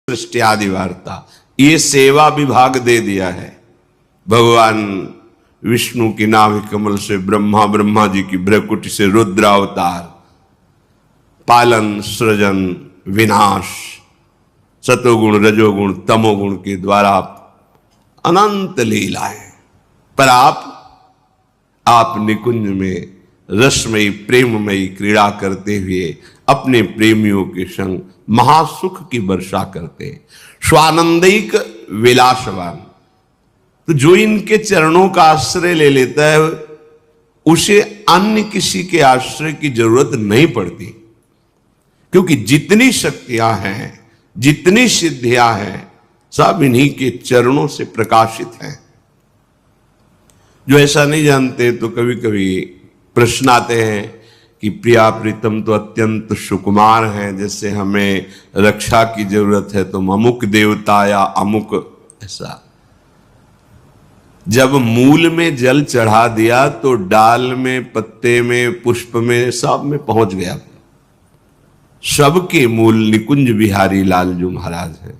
सृष्टि आदि वार्ता, ये सेवा विभाग दे दिया है। भगवान विष्णु की नाभि कमल से ब्रह्मा जी की भ्रकुटी से रुद्रावतार, पालन, सृजन, विनाश, सतोगुण, रजोगुण, तमोगुण के द्वारा अनंत लीलाएं। पर आप निकुंज में रसमयी प्रेममयी क्रीड़ा करते हुए अपने प्रेमियों के संग महासुख की वर्षा करते, स्वानंदिक विलासवान। तो जो इनके चरणों का आश्रय ले लेता है उसे अन्य किसी के आश्रय की जरूरत नहीं पड़ती, क्योंकि जितनी शक्तियां हैं, जितनी सिद्धियां हैं, सब इन्हीं के चरणों से प्रकाशित हैं। जो ऐसा नहीं जानते तो कभी कभी प्रश्न आते हैं कि प्रिया प्रीतम तो अत्यंत सुकुमार हैं, जैसे हमें रक्षा की जरूरत है तो अमुक देवता या अमुक ऐसा। जब मूल में जल चढ़ा दिया तो डाल में, पत्ते में, पुष्प में, सब में पहुंच गया। सबके मूल निकुंज बिहारी लालजू महाराज हैं।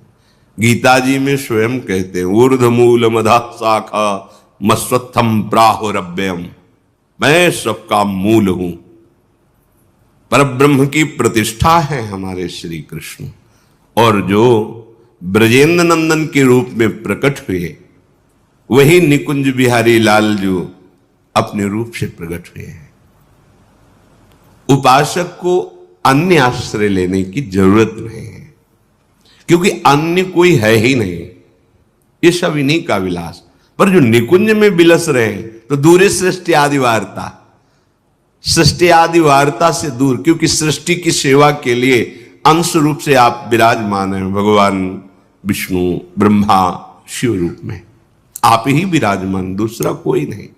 गीता जी में स्वयं कहते हैं, ऊर्ध मूल मधा शाखा मस्वत्थम प्राहुरव्ययम, मैं सबका मूल हूं। पर ब्रह्म की प्रतिष्ठा है हमारे श्री कृष्ण, और जो ब्रजेंद्र नंदन के रूप में प्रकट हुए वही निकुंज बिहारी लालजू अपने रूप से प्रकट हुए हैं। उपासक को अन्य आश्रय लेने की जरूरत नहीं है, क्योंकि अन्य कोई है ही नहीं। ये सब इन्हीं का विलास। पर जो निकुंज में बिलस रहे हैं तो दूरे सृष्टि आदि वार्ता, सृष्टि आदि वार्ता से दूर, क्योंकि सृष्टि की सेवा के लिए अंश रूप से आप विराजमान हैं भगवान विष्णु, ब्रह्मा, शिव रूप में आप ही विराजमान, दूसरा कोई नहीं।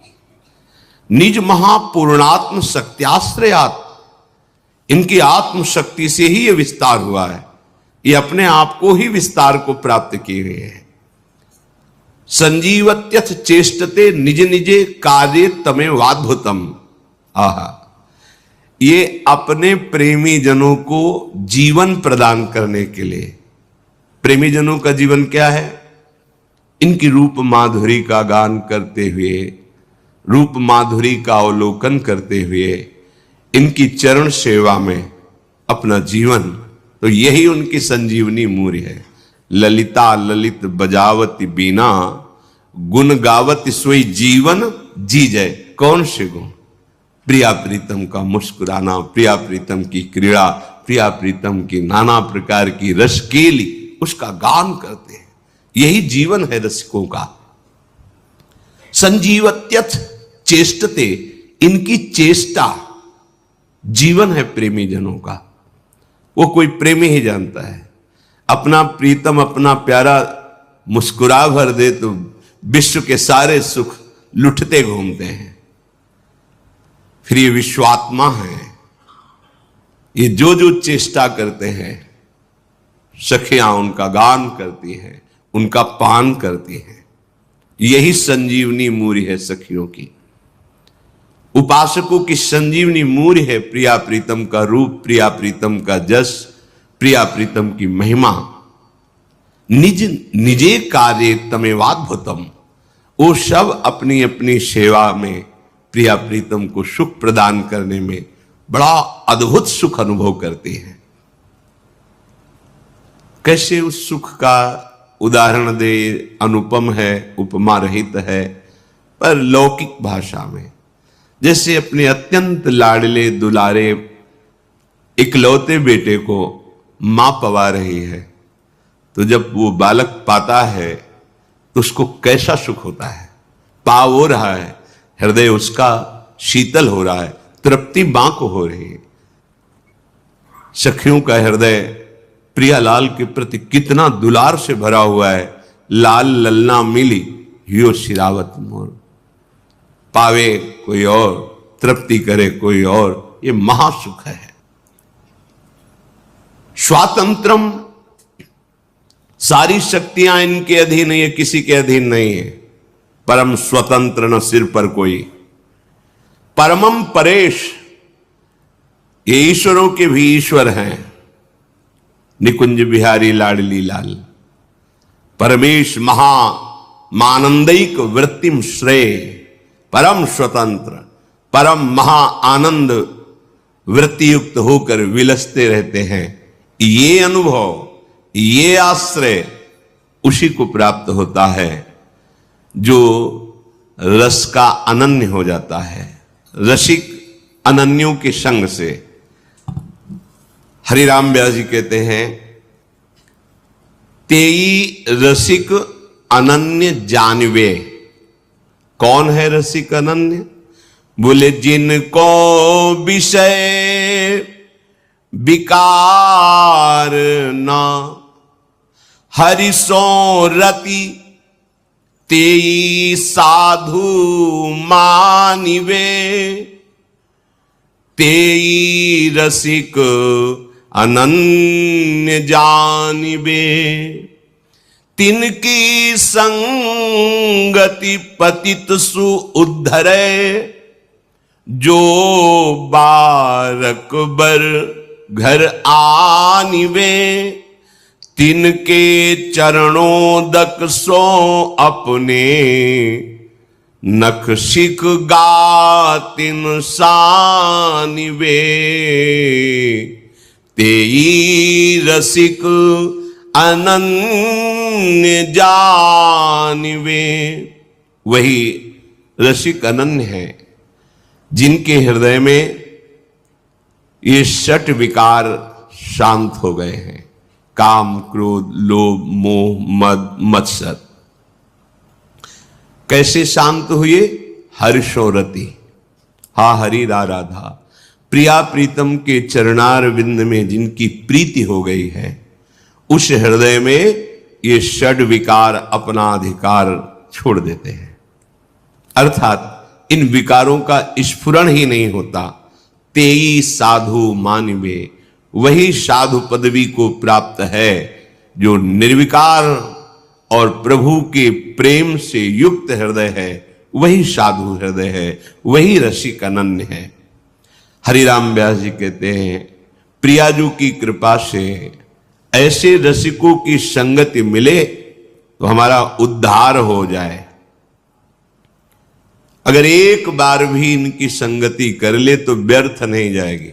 निज महापूर्णात्म शक्त्याश्रयात, इनकी आत्म शक्ति से ही यह विस्तार हुआ है। ये अपने आप को ही विस्तार को प्राप्त किए हुए हैं। संजीवत्यथ चेष्टते निज निजे कार्य तमेवाद्भुतम। आहा, ये अपने प्रेमी जनों को जीवन प्रदान करने के लिए, प्रेमी जनों का जीवन क्या है? इनकी रूप माधुरी का गान करते हुए, रूप माधुरी का अवलोकन करते हुए, इनकी चरण सेवा में अपना जीवन, तो यही उनकी संजीवनी मूर्य है। ललिता ललित बजावती बीना, गुण गावती सोई जीवन जी जय। कौन से गुण? प्रिया प्रीतम का मुस्कुराना, प्रिया प्रीतम की क्रीड़ा, प्रिया प्रीतम की नाना प्रकार की रसकेली, उसका गान करते हैं। यही जीवन है रसिकों का। संजीवत्यथ चेष्टते, इनकी चेष्टा जीवन है प्रेमी जनों का। वो कोई प्रेमी ही जानता है। अपना प्रीतम, अपना प्यारा मुस्कुरा भर दे तो विश्व के सारे सुख लुटते घूमते हैं। फिर ये विश्वात्मा है, ये जो जो चेष्टा करते हैं, सखियां उनका गान करती हैं, उनका पान करती हैं। यही संजीवनी मूर्य है सखियों की। उपासकों की संजीवनी मूर्य है प्रिया प्रीतम का रूप, प्रिया प्रीतम का जस, प्रिया प्रीतम की महिमा। निज निजे कार्य तमेवाद्भुतम, वो सब अपनी अपनी सेवा में प्रिया प्रीतम को सुख प्रदान करने में बड़ा अद्भुत सुख अनुभव करते हैं। कैसे उस सुख का उदाहरण दे? अनुपम है, उपमा रहित है। पर लौकिक भाषा में, जैसे अपने अत्यंत लाडले दुलारे इकलौते बेटे को मां पवा रही है, तो जब वो बालक पाता है तो उसको कैसा सुख होता है। पाव हो रहा है, हृदय उसका शीतल हो रहा है, तृप्ति मां को हो रही है। सखियों का हृदय प्रियालाल के प्रति कितना दुलार से भरा हुआ है। लाल ललना मिली यो शिरावत मोर, पावे कोई और, तृप्ति करे कोई और, ये महासुख है। स्वातंत्रम, सारी शक्तियां इनके अधीन है, किसी के अधीन नहीं है। परम स्वतंत्र न सिर पर कोई। परमम परेश, ये ईश्वरों के भी ईश्वर हैं। निकुंज बिहारी लाडली लाल। परमेश महा मानंदिक वृत्तिम श्रेय, परम स्वतंत्र परम महा आनंद वृत्ति युक्त होकर विलसते रहते हैं। ये अनुभव, ये आश्रय उसी को प्राप्त होता है जो रस का अनन्य हो जाता है, रसिक अनन्यों के संग से। हरिराम व्यास जी कहते हैं, तेई रसिक अनन्य जानवे। कौन है रसिक अनन्य? बोले जिनको विषय विकार ना हरिसो रति, तेई साधु मानिवे। तेई रसिक अनन्य जानिबे। तिनकी संगति पतित सु उद्धरे, जो बारक बर घर आनिवे। तिनके चरणों दक सो अपने, नख शिख गातिन सानिवे। तेई रसिक अनन्य जानिवे। वही रसिक अनन्य है जिनके हृदय में ये षट विकार शांत हो गए हैं, काम क्रोध लोभ मोह मद मत्सर। कैसे शांत हुए? हर्षो रति, हा हरि राधा। प्रिया प्रीतम के चरणार विंद में जिनकी प्रीति हो गई है, उस हृदय में ये षड विकार अपना अधिकार छोड़ देते हैं। अर्थात इन विकारों का स्फुरण ही नहीं होता। तेई साधु मानिवे, वही साधु पदवी को प्राप्त है जो निर्विकार और प्रभु के प्रेम से युक्त हृदय है। वही साधु हृदय है, वही रसिक अनन्य है। हरिराम व्यास जी कहते हैं, प्रियाजू की कृपा से ऐसे रसिकों की संगति मिले तो हमारा उद्धार हो जाए। अगर एक बार भी इनकी संगति कर ले तो व्यर्थ नहीं जाएगी।